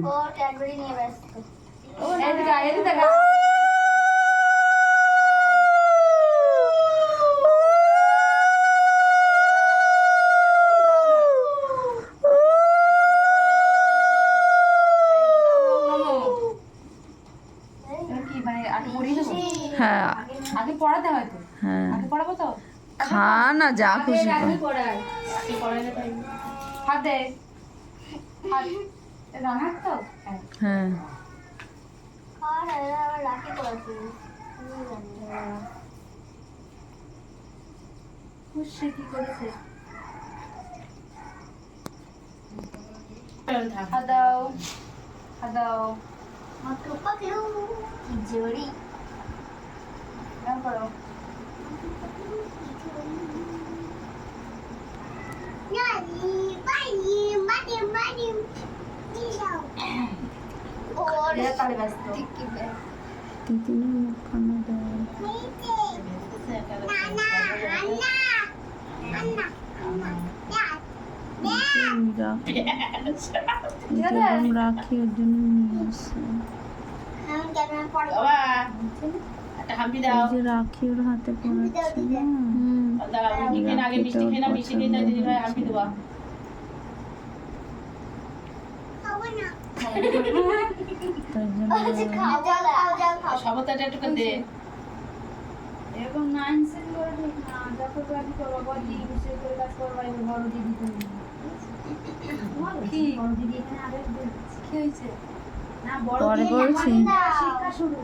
ও Cadbury নিয়ে ব্যস্ত। এদিকে এদিকে কি মানে আগে পড়িয়ে দেবো? হ্যাঁ আগে পড়াতে হয়তো হ্যাঁ আগে পড়াবো তো খা না যা খুশি কর। আগে পড়ালে তাই হাত দে হাত রানার তো হ্যাঁ হ্যাঁ আর আবার রাখি পড়াতে খুশি কি করেছে হাত দাও হাত দাও মাত্র পাগলু কি জড়ি নাম করো নানি বানি মানি মানি দিশাও ওর তালে ব্যস্ত টিকি বে তিতিনি মুখখানা দাও। নানা আন্না আন্না আন্না যেরকম রাখি ওর জন্য নিয়ে আসছে। আমি কেন পড়া বাবা একটা হাম্পি দাও এই যে রাখি ওর হাতে পড়াচ্ছে না। দাও মিষ্টি খেয়ে আগে মিষ্টি খেয়ে না মিষ্টি খেয়ে না দিদি ভাই হাম্পি দেবা খাবো না তার জন্য আচ্ছা খাও যাও খাও সবতাটা একটু দে এরকম নাইন সেন করে ঠিক না যত কাজ করবো বলি বিষয় করে কাজ করবো বড় দিদি তুমি কি বড় দিদি এখানে আগে কি হয়েছে না বড় পরে দিদি বলছি। শিক্ষা শুরু